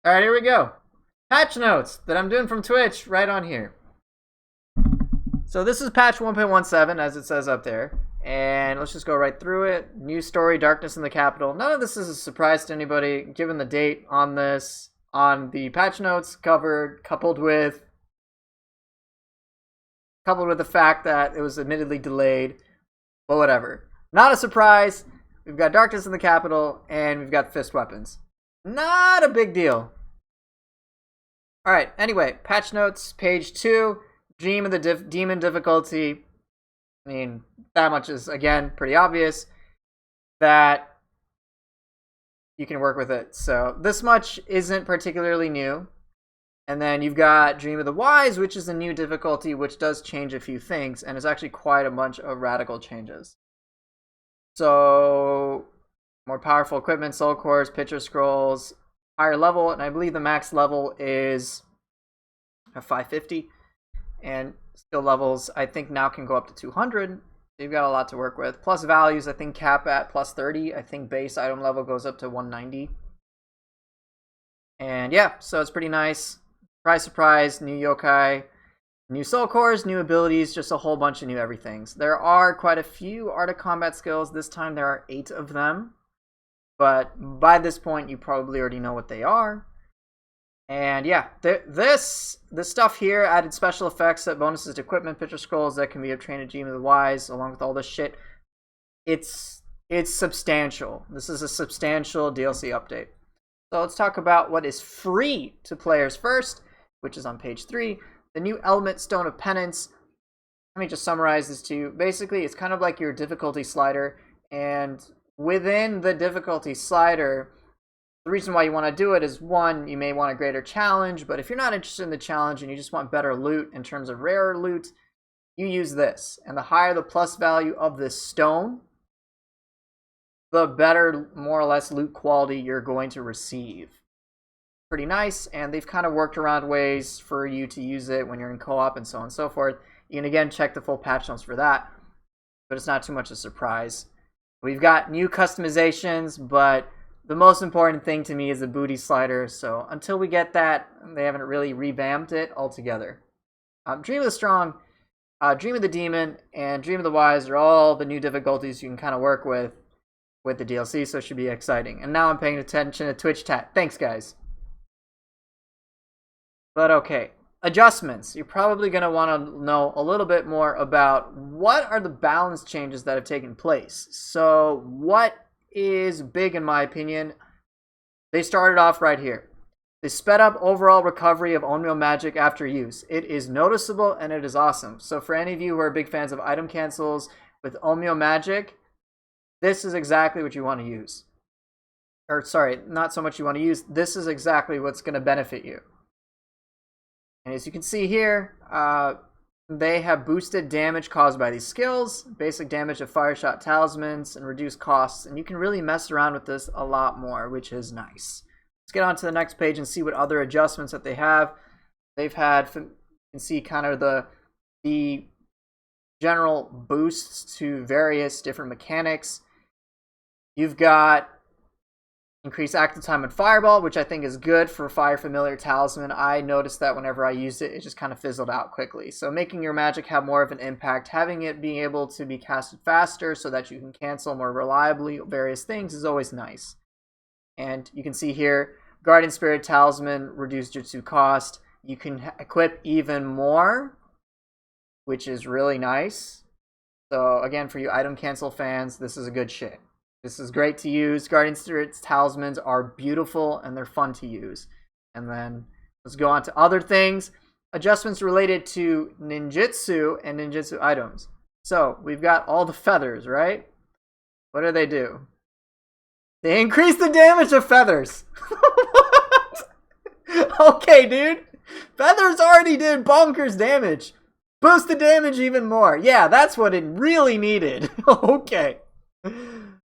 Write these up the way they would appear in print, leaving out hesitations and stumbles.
All right, here we go. Patch notes that I'm doing from Twitch right on here. So this is patch 1.17 as it says up there. And let's just go right through it. New story, Darkness in the Capital. None of this is a surprise to anybody given the date on this on the patch notes covered, coupled with the fact that it was admittedly delayed. But whatever. Not a surprise. We've got Darkness in the Capital and we've got fist weapons. Not a big deal. Alright, anyway, patch notes, page 2, Dream of the Demon difficulty. I mean, that much is, again, pretty obvious that you can work with it. So this much isn't particularly new. And then you've got Dream of the Wise, which is a new difficulty, which does change a few things, and is actually quite a bunch of radical changes. So, more powerful equipment, soul cores, picture scrolls, higher level, and I believe the max level is a 550. And skill levels, I think, now can go up to 200. So you've got a lot to work with. Plus values, I think, cap at plus 30. I think base item level goes up to 190. And yeah, so it's pretty nice. Surprise, surprise, new yokai, new soul cores, new abilities, just a whole bunch of new everythings. There are quite a few Art of Combat skills. This time there are 8 of them. But by this point, you probably already know what they are. And yeah, this stuff here added special effects, set bonuses to equipment, picture scrolls that can be obtained at Dream of the Wise, along with all this shit. It's substantial. This is a substantial DLC update. So let's talk about what is free to players first, which is on page 3. The new Element Stone of Penance. Let me just summarize this to you. Basically, it's kind of like your difficulty slider, and within the difficulty slider, the reason why you want to do it is, one, you may want a greater challenge, but if you're not interested in the challenge and you just want better loot in terms of rarer loot, you use this. And the higher the plus value of this stone, the better, more or less, loot quality you're going to receive. Pretty nice, and they've kind of worked around ways for you to use it when you're in co-op and so on and so forth. You can, again, check the full patch notes for that, but it's not too much of a surprise. We've got new customizations, but the most important thing to me is the booty slider, so until we get that, they haven't really revamped it altogether. Dream of the Strong, Dream of the Demon, and Dream of the Wise are all the new difficulties you can kind of work with the DLC, so it should be exciting. And now I'm paying attention to Twitch chat. Thanks, guys. But okay, adjustments. You're probably going to want to know a little bit more about what are the balance changes that have taken place. So what is big in my opinion? They started off right here. They sped up overall recovery of Onmyo magic after use. It is noticeable and it is awesome. So for any of you who are big fans of item cancels with Onmyo magic, this is exactly what you want to use. Or sorry, not so much you want to use. This is exactly what's going to benefit you. And as you can see here, they have boosted damage caused by these skills, basic damage of fire shot talismans, and reduced costs. And you can really mess around with this a lot more, which is nice. Let's get on to the next page and see what other adjustments that they have. They've had, you can see kind of the general boosts to various different mechanics. You've got increased active time on Fireball, which I think is good for Fire Familiar Talisman. I noticed that whenever I used it, it just kind of fizzled out quickly. So making your magic have more of an impact, having it being able to be casted faster so that you can cancel more reliably various things is always nice. And you can see here, Guardian Spirit Talisman, reduced jutsu cost. You can equip even more, which is really nice. So again, for you item cancel fans, this is a good shit. This is great to use. Guardian Spirit's talismans are beautiful and they're fun to use. And then let's go on to other things. Adjustments related to ninjutsu and ninjutsu items. So we've got all the feathers, right? What do? They increase the damage of feathers. What? Okay, dude. Feathers already did bonkers damage. Boost the damage even more. Yeah, that's what it really needed. Okay.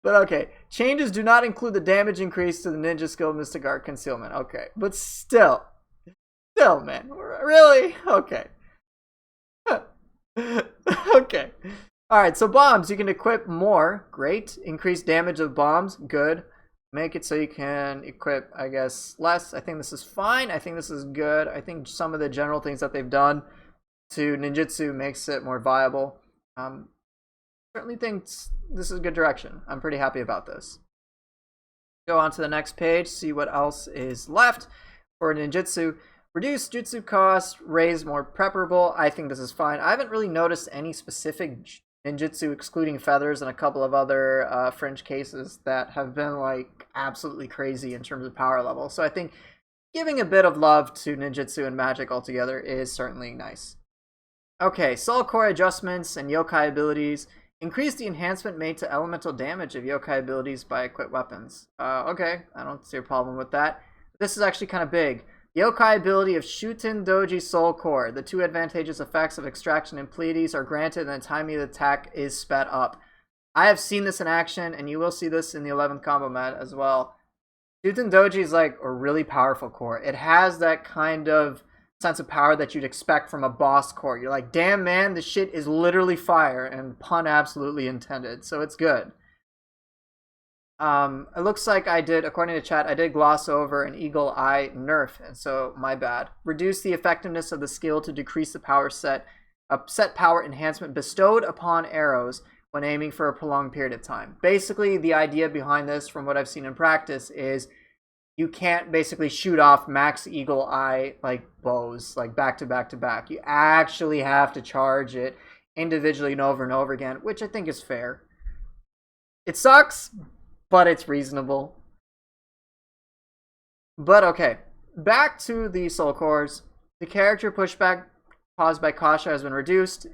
But okay, changes do not include the damage increase to the ninja skill Mystic Art Concealment. Okay, but still, man, really? Okay. Okay. Alright, so bombs, you can equip more. Great. Increased damage of bombs. Good. make it so you can equip, I guess, less. I think this is fine. I think this is good. I think some of the general things that they've done to ninjutsu makes it more viable. Certainly think this is a good direction. I'm pretty happy about this. Go on to the next page, see what else is left for ninjutsu. Reduce jutsu cost, raise more preparable. I think this is fine. I haven't really noticed any specific ninjutsu excluding feathers and a couple of other fringe cases that have been like absolutely crazy in terms of power level. So I think giving a bit of love to ninjutsu and magic altogether is certainly nice. Okay, soul core adjustments and yokai abilities. Increase the enhancement made to elemental damage of yokai abilities by equipped weapons. Okay, I don't see a problem with that. This is actually kind of big. Yokai ability of Shuten Doji Soul Core. The 2 advantageous effects of extraction and Pleiades are granted and the timing of the attack is sped up. I have seen this in action, and you will see this in the 11th combo mat as well. Shuten Doji is like a really powerful core. It has that kind of sense of power that you'd expect from a boss core. You're like, damn man, this shit is literally fire, and pun absolutely intended. So it's good. It looks like I did, according to chat, I did gloss over an eagle eye nerf, and so my bad. Reduce the effectiveness of the skill to decrease the power set power enhancement bestowed upon arrows when aiming for a prolonged period of time. Basically, the idea behind this, from what I've seen in practice, is you can't basically shoot off max eagle eye like bows, like back to back to back. You actually have to charge it individually and over again, which I think is fair. It sucks, but it's reasonable. But okay, back to the soul cores. The character pushback caused by Kasha has been reduced.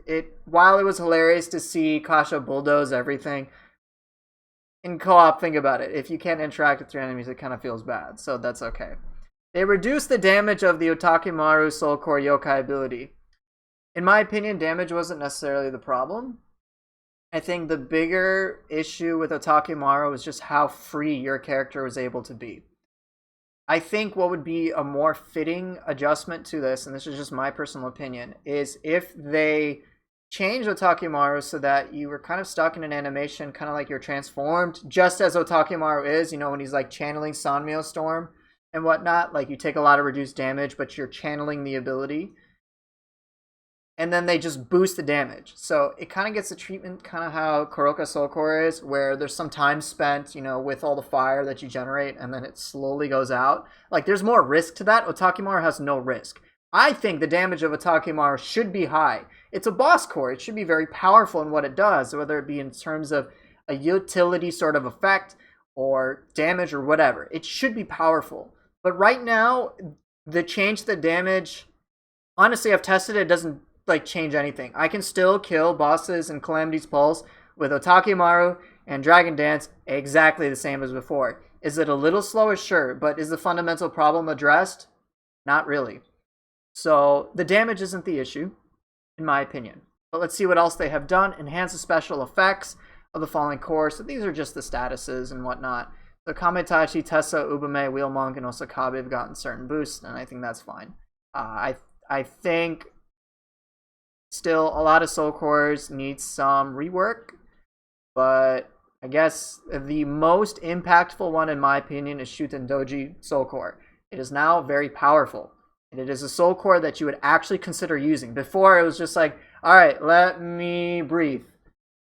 While it was hilarious to see Kasha bulldoze everything, in co-op, think about it. If you can't interact with your enemies, it kind of feels bad, so that's okay. They reduced the damage of the Otakimaru Soul Core Yokai ability. In my opinion, damage wasn't necessarily the problem. I think the bigger issue with Otakimaru was just how free your character was able to be. I think what would be a more fitting adjustment to this, and this is just my personal opinion, is if they change Otakimaru so that you were kind of stuck in an animation, kind of like you're transformed, just as Otakimaru is, you know, when he's like channeling Sanmyo Storm and whatnot, like you take a lot of reduced damage, but you're channeling the ability. And then they just boost the damage. So it kind of gets the treatment kind of how Kuroka Soul Core is, where there's some time spent, you know, with all the fire that you generate, and then it slowly goes out. Like, there's more risk to that. Otakimaru has no risk. I think the damage of Otakimaru should be high. It's a boss core. It should be very powerful in what it does, whether it be in terms of a utility sort of effect or damage or whatever. It should be powerful. But right now, the change to the damage, honestly, I've tested it, doesn't like change anything. I can still kill bosses in Calamity's Pulse with Otakimaru and Dragon Dance exactly the same as before. Is it a little slower? Sure. But is the fundamental problem addressed? Not really. So the damage isn't the issue, in my opinion. But let's see what else they have done. Enhance the special effects of the following core. So these are just the statuses and whatnot. So Kametachi, Tessa, Ubume, Wheelmonk, and Osakabe have gotten certain boosts, and I think that's fine. I think still a lot of soul cores need some rework, but I guess the most impactful one, in my opinion, is Shuten Doji Soul Core. It is now very powerful. And it is a soul core that you would actually consider using. Before, it was just like, all right, let me breathe,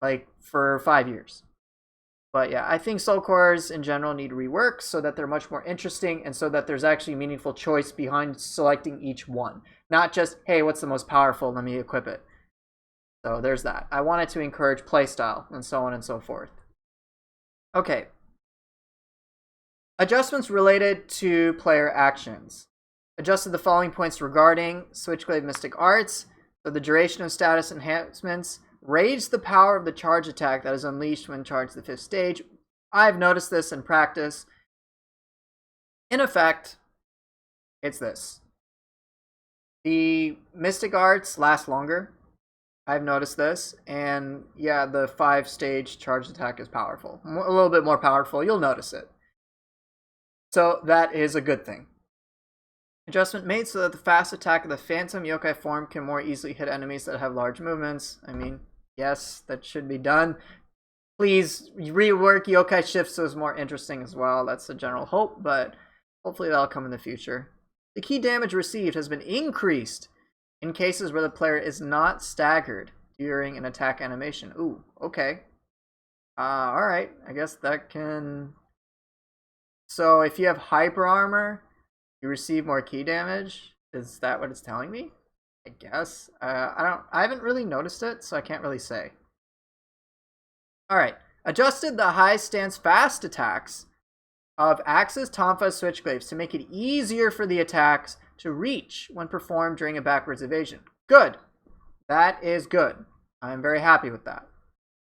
like, for 5 years. But yeah, I think soul cores in general need rework so that they're much more interesting and so that there's actually meaningful choice behind selecting each one. Not just, hey, what's the most powerful? Let me equip it. So there's that. I wanted to encourage playstyle and so on and so forth. Okay. Adjustments related to player actions. Adjusted the following points regarding Switchblade Mystic Arts. So the duration of status enhancements. Raise the power of the charge attack that is unleashed when charged to the 5th stage. I've noticed this in practice. In effect, it's this. The Mystic Arts last longer. I've noticed this. And yeah, the 5-stage charge attack is powerful. A little bit more powerful. You'll notice it. So that is a good thing. Adjustment made so that the fast attack of the Phantom Yokai form can more easily hit enemies that have large movements. I mean, yes, that should be done. Please rework yokai shifts so it's more interesting as well. That's the general hope, but hopefully that'll come in the future. The key damage received has been increased in cases where the player is not staggered during an attack animation. Ooh, okay. Alright, I guess that can... So if you have hyper armor, you receive more key damage? Is that what it's telling me? I guess. I haven't really noticed it, so I can't really say. Alright. Adjusted the high stance fast attacks of axes, tonfas, switchglaives to make it easier for the attacks to reach when performed during a backwards evasion. Good. That is good. I'm very happy with that.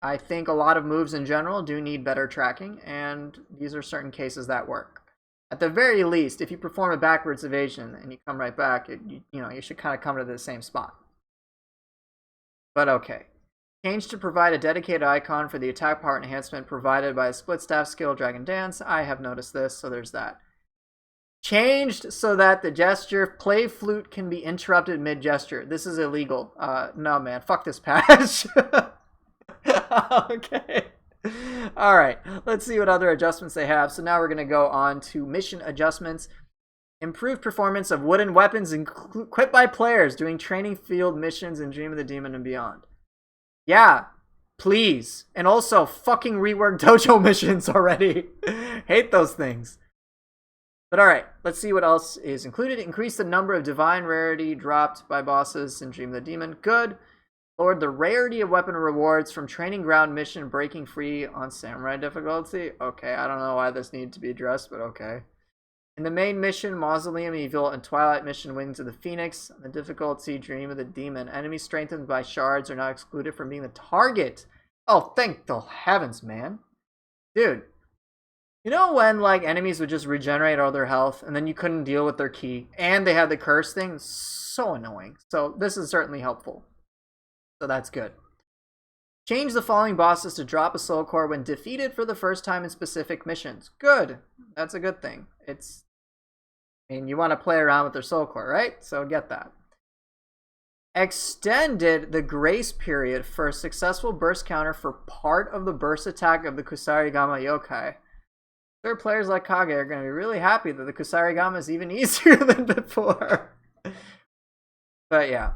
I think a lot of moves in general do need better tracking, and these are certain cases that work. At the very least, if you perform a backwards evasion and you come right back, you should kind of come to the same spot. But okay. Change to provide a dedicated icon for the attack power enhancement provided by a split staff skill, Dragon Dance. I have noticed this, so there's that. Changed so that the gesture play flute can be interrupted mid-gesture. This is illegal. No, man. Fuck this patch. Okay. Alright. Let's see what other adjustments they have. So now we're going to go on to mission adjustments. Improved performance of wooden weapons equipped by players doing training field missions in Dream of the Demon and beyond. Yeah, please. And also, fucking rework dojo missions already. Hate those things. But alright, let's see what else is included. Increase the number of divine rarity dropped by bosses in Dream of the Demon. Good. Lowered the rarity of weapon rewards from training ground mission breaking free on samurai difficulty. Okay, I don't know why this needed to be addressed, but okay. In the main mission, Mausoleum Evil and Twilight Mission Wings of the Phoenix, the difficulty Dream of the Demon, enemies strengthened by shards are now excluded from being the target. Oh, thank the heavens, man. Dude, you know when like enemies would just regenerate all their health and then you couldn't deal with their ki and they had the curse thing? So annoying. So this is certainly helpful. So that's good. Change the following bosses to drop a soul core when defeated for the first time in specific missions. Good. That's a good thing. You want to play around with their soul core, right? So get that. Extended the grace period for a successful burst counter for part of the burst attack of the Kusarigama yokai. Third players like Kage are going to be really happy that the Kusarigama is even easier than before. But yeah.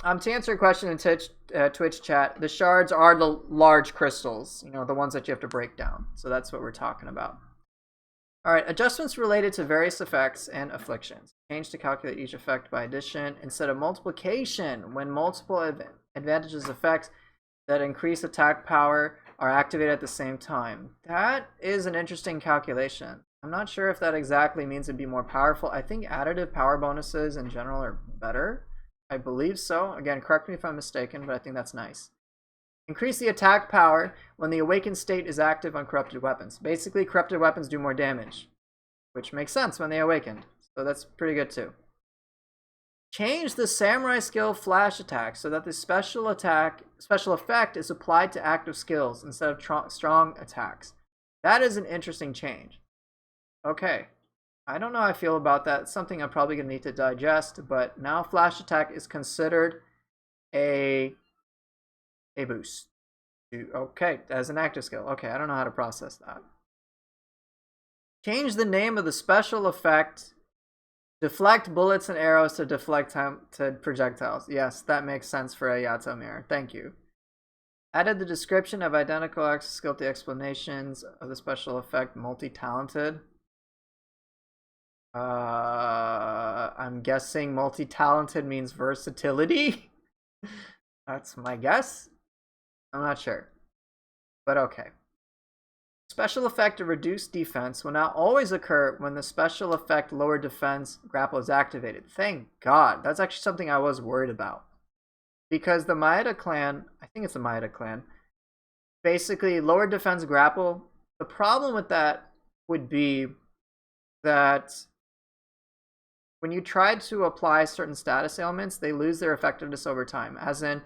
To answer your question in Twitch chat, the shards are the large crystals, the ones that you have to break down. So that's what we're talking about. Alright, adjustments related to various effects and afflictions. Change to calculate each effect by addition instead of multiplication when multiple advantages effects that increase attack power are activated at the same time. That is an interesting calculation. I'm not sure if that exactly means it'd be more powerful. I think additive power bonuses in general are better. I believe so. Again, correct me if I'm mistaken, but I think that's nice. Increase the attack power when the awakened state is active on corrupted weapons. Basically, corrupted weapons do more damage, which makes sense when they awakened. So that's pretty good too. Change the samurai skill flash attack so that the special effect is applied to active skills instead of strong attacks. That is an interesting change. Okay. I don't know how I feel about that. It's something I'm probably going to need to digest, but now flash attack is considered a boost. Okay, as an active skill. Okay, I don't know how to process that. Change the name of the special effect. Deflect bullets and arrows to deflect to projectiles. Yes, that makes sense for a Yato mirror. Thank you. Added the description of identical access skill to explanations of the special effect multi-talented. I'm guessing multi-talented means versatility. That's my guess. I'm not sure. But okay. Special effect of reduced defense will now always occur when the special effect lower defense grapple is activated. Thank God. That's actually something I was worried about. Because the Maeda clan, I think it's the Maeda clan, basically lower defense grapple. The problem with that would be that when you try to apply certain status ailments, they lose their effectiveness over time. As in,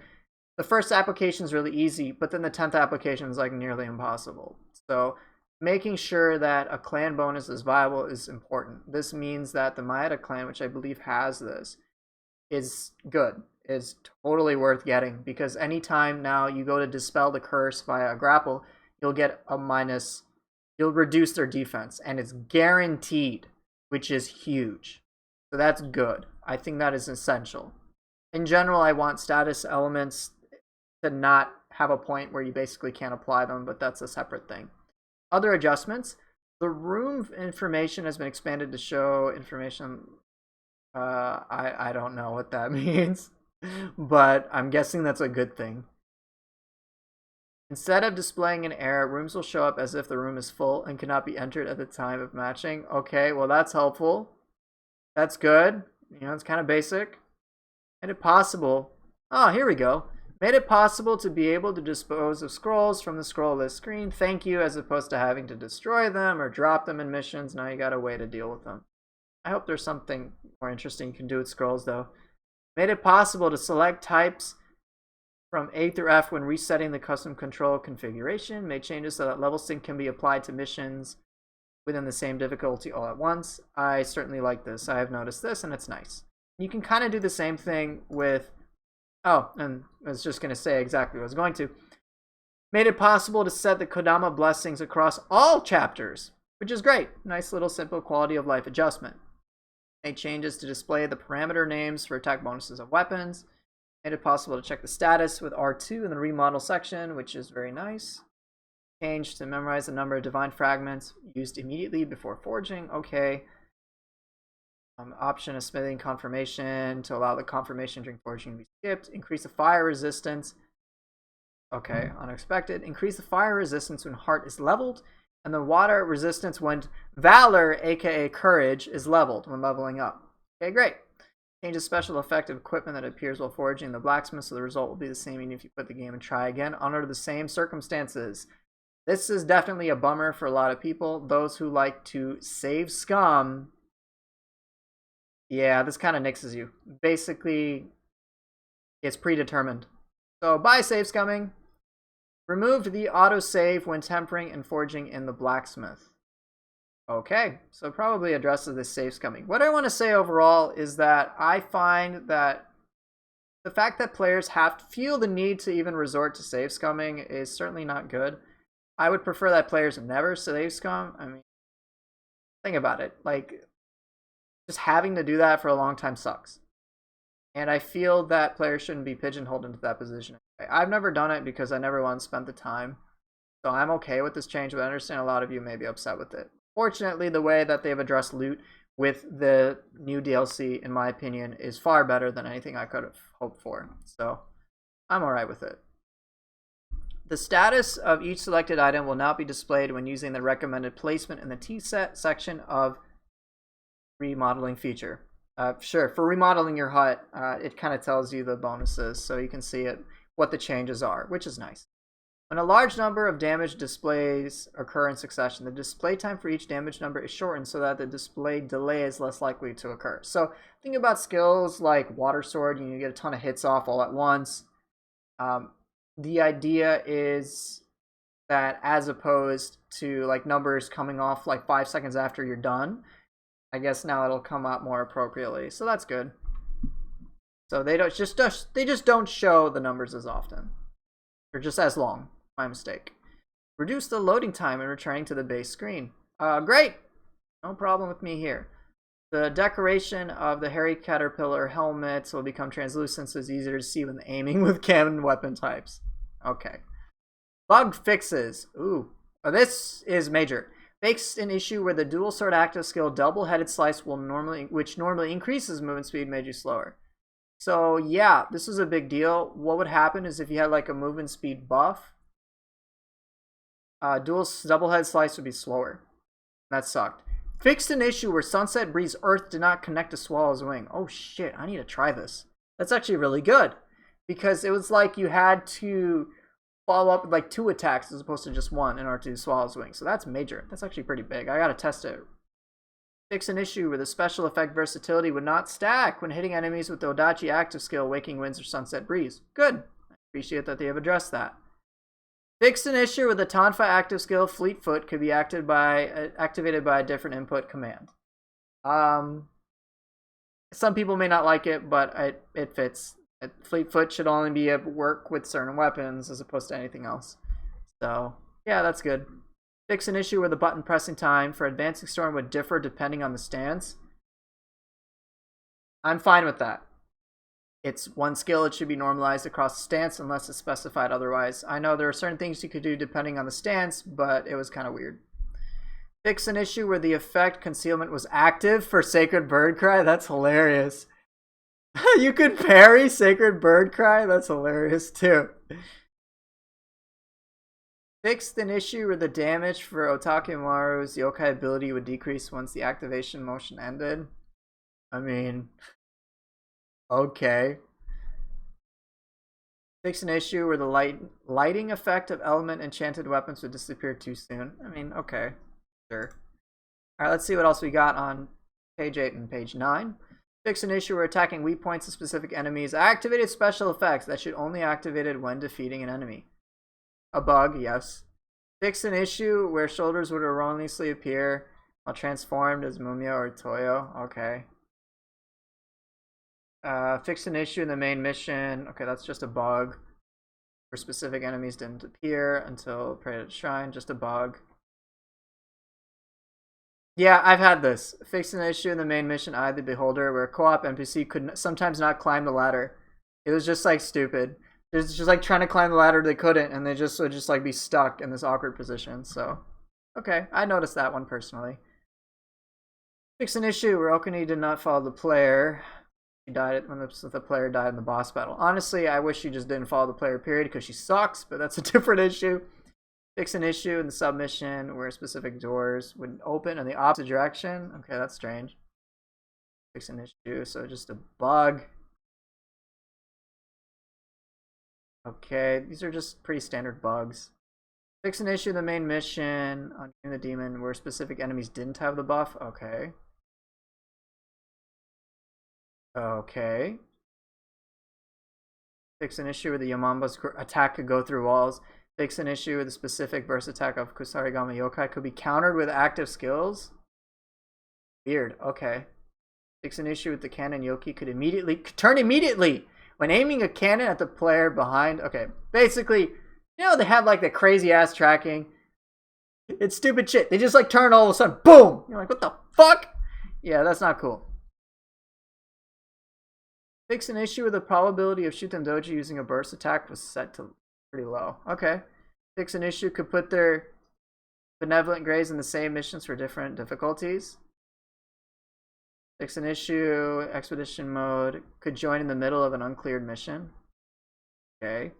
the first application is really easy, but then the 10th application is like nearly impossible. So making sure that a clan bonus is viable is important. This means that the Maeda clan, which I believe has this, is good, is totally worth getting, because anytime now you go to dispel the curse via a grapple, you'll get a minus. You'll reduce their defense, and it's guaranteed, which is huge. So that's good. I think that is essential. In general, I want status elements to not have a point where you basically can't apply them, but that's a separate thing. Other adjustments. The room information has been expanded to show information. I don't know what that means, but I'm guessing that's a good thing. Instead of displaying an error, rooms will show up as if the room is full and cannot be entered at the time of matching. Okay, well that's helpful. That's good. You know, it's kind of basic. Made it possible. Oh, here we go. Made it possible to be able to dispose of scrolls from the scroll list screen. Thank you, as opposed to having to destroy them or drop them in missions. Now you got a way to deal with them. I hope there's something more interesting you can do with scrolls, though. Made it possible to select types from A through F when resetting the custom control configuration. Made changes so that level sync can be applied to missions within the same difficulty all at once. I certainly like this. I have noticed this, and it's nice. You can kind of do the same thing with... Oh, and I was just going to say exactly what I was going to. Made it possible to set the Kodama blessings across all chapters, which is great. Nice little simple quality of life adjustment. Made changes to display the parameter names for attack bonuses of weapons. Made it possible to check the status with R2 in the remodel section, which is very nice. Changed to memorize the number of divine fragments used immediately before forging. Okay. Option of smithing confirmation to allow the confirmation during forging to be skipped. Increase the fire resistance. Okay, unexpected. Increase the fire resistance when heart is leveled, and the water resistance when valor, aka courage, is leveled when leveling up. Okay, great. Change the special effect of equipment that appears while forging the blacksmith, so the result will be the same even if you quit the game and try again under the same circumstances. This is definitely a bummer for a lot of people. Those who like to save scum. Yeah, this kind of nixes you. Basically, it's predetermined. So, bye, save scumming. Removed the autosave when tempering and forging in the blacksmith. Okay, so probably addresses this save scumming. What I want to say overall is that I find that the fact that players have to feel the need to even resort to save scumming is certainly not good. I would prefer that players never save scum. I mean, think about it. Like, just having to do that for a long time sucks. And I feel that players shouldn't be pigeonholed into that position. I've never done it because I never once spent the time. So I'm okay with this change, but I understand a lot of you may be upset with it. Fortunately, the way that they've addressed loot with the new DLC, in my opinion, is far better than anything I could have hoped for. So I'm alright with it. The status of each selected item will now be displayed when using the recommended placement in the T-set section of remodeling feature. Sure, for remodeling your hut, it kind of tells you the bonuses, so you can see it, what the changes are, which is nice. When a large number of damage displays occur in succession, the display time for each damage number is shortened so that the display delay is less likely to occur. So think about skills like Water Sword, you get a ton of hits off all at once. The idea is that as opposed to like numbers coming off like 5 seconds after you're done, I guess now it'll come out more appropriately, so that's good. So they just don't show the numbers as often, or just as long. My mistake. Reduce the loading time and returning to the base screen. Great, no problem with me here. The decoration of the hairy caterpillar helmets will become translucent, so it's easier to see when aiming with cannon weapon types. Okay. Bug fixes. Ooh, this is major. Fixed an issue where the dual sword active skill double-headed slice which normally increases movement speed, made you slower. So yeah, this is a big deal. What would happen is if you had like a movement speed buff, double-headed slice would be slower. That sucked. Fixed an issue where Sunset Breeze Earth did not connect to Swallow's Wing. Oh shit, I need to try this. That's actually really good, because it was like you had to follow up with like 2 attacks as opposed to just 1 in order to do Swallow's Wing. So that's major. That's actually pretty big. I gotta test it. Fix an issue where the special effect versatility would not stack when hitting enemies with the Odachi active skill, Waking Winds or Sunset Breeze. Good. I appreciate that they have addressed that. Fix an issue where the Tonfa active skill, Fleet Foot, could be activated by a different input command. Some people may not like it, but it fits. Fleet Foot should only be able to work with certain weapons as opposed to anything else. So, Yeah, that's good. Fix an issue where the button pressing time for advancing storm would differ depending on the stance. I'm fine with that. It's one skill, it should be normalized across the stance unless it's specified otherwise. I know there are certain things you could do depending on the stance, but it was kind of weird. Fix an issue where the effect concealment was active for Sacred Bird Cry. That's hilarious. You could parry Sacred Bird Cry? That's hilarious too. Fixed an issue where the damage for Otakemaru's yokai ability would decrease once the activation motion ended. I mean, okay. Fix an issue where the lighting effect of element enchanted weapons would disappear too soon. I mean, okay. Sure. Alright, let's see what else we got on page 8 and page 9. Fix an issue where attacking weak points of specific enemies activated special effects that should only activated when defeating an enemy. A bug, yes. Fix an issue where shoulders would erroneously appear while transformed as Mumia or Toyo. Okay. Fix an issue in the main mission. Okay, that's just a bug. Where specific enemies didn't appear until prayed at shrine. Just a bug. Yeah, I've had this. Fix an issue in the main mission, Eye of the Beholder, where a co-op NPC could sometimes not climb the ladder. It was just like stupid. It was just like trying to climb the ladder, they couldn't, and they just would just like be stuck in this awkward position. So, okay, I noticed that one personally. Fix an issue where Okuni did not follow the player. She died when the player died in the boss battle. Honestly, I wish she just didn't follow the player, period, because she sucks, but that's a different issue. Fix an issue in the submission where specific doors would open in the opposite direction. Okay, that's strange. Fix an issue, so just a bug. Okay, these are just pretty standard bugs. Fix an issue in the main mission on the demon where specific enemies didn't have the buff. Okay. Okay. Fix an issue where the Yamamba's attack could go through walls. Fix an issue where the specific burst attack of Kusarigama Yokai could be countered with active skills. Weird. Okay. Fix an issue with the cannon Yoki could turn immediately when aiming a cannon at the player behind. Okay. Basically, you know, they have like the crazy ass tracking. It's stupid shit. They just like turn all of a sudden. Boom! You're like, what the fuck? Yeah, that's not cool. Fix an issue with the probability of Shuten Doji using a burst attack was set to pretty low. Okay. Fix an issue could put their benevolent grays in the same missions for different difficulties. Fix an issue, expedition mode, could join in the middle of an uncleared mission. Okay.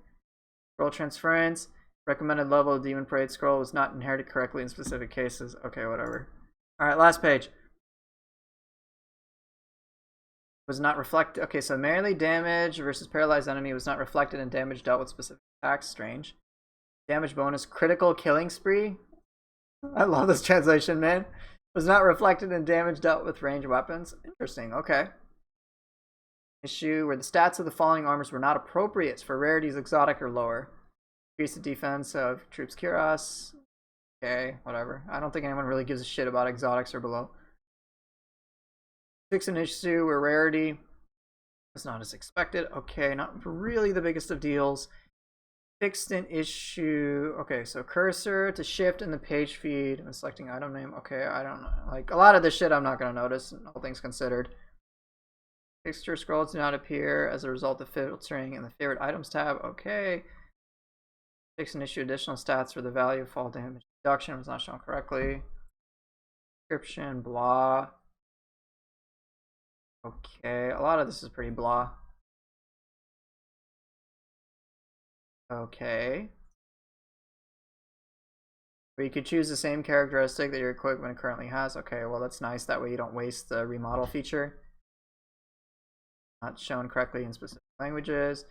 Scroll transference, recommended level of Demon Parade scroll was not inherited correctly in specific cases. Okay, whatever. Alright, last page. Was not reflected. Okay, so melee damage versus paralyzed enemy was not reflected in damage dealt with specific attacks. Strange. Damage bonus, critical killing spree. I love this translation, man. Was not reflected in damage dealt with ranged weapons. Interesting. Okay. Issue where the stats of the following armors were not appropriate for rarities exotic or lower. Increase the defense of troops Kiras. Okay, whatever. I don't think anyone really gives a shit about exotics or below. Fix an issue where rarity was not as expected. Okay, not really the biggest of deals. Fixed an issue. Okay, so cursor to shift in the page feed and selecting item name. Okay, I don't know. Like a lot of this shit I'm not going to notice, all things considered. Fixture scrolls do not appear as a result of filtering in the favorite items tab. Okay. Fix an issue additional stats for the value of fall damage reduction was not shown correctly. Description, blah. Okay, a lot of this is pretty blah. Okay. Or you could choose the same characteristic that your equipment currently has. Okay, well that's nice. That way you don't waste the remodel feature. Not shown correctly in specific languages.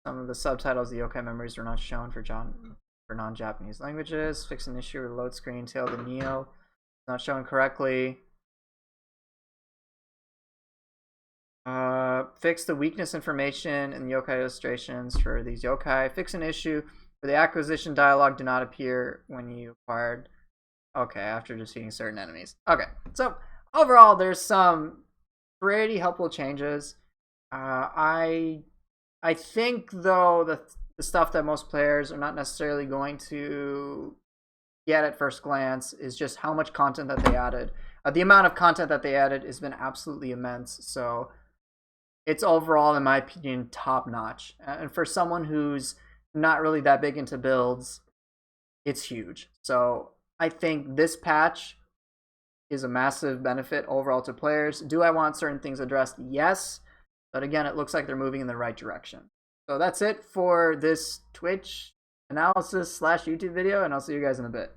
Some of the subtitles, the yokai memories, are not shown for non-Japanese languages. Fix an issue with load screen. Tail the Nioh. Not shown correctly. Fix the weakness information in the yokai illustrations for these yokai. Fix an issue where the acquisition dialogue did not appear when you acquired. Okay, after defeating certain enemies. Okay, so overall, there's some pretty helpful changes. I think though the stuff that most players are not necessarily going to get at first glance is just how much content that they added. The amount of content that they added has been absolutely immense. So it's overall, in my opinion, top notch. And for someone who's not really that big into builds, it's huge. So I think this patch is a massive benefit overall to players. Do I want certain things addressed? Yes. But again, it looks like they're moving in the right direction. So that's it for this Twitch analysis / YouTube video, and I'll see you guys in a bit.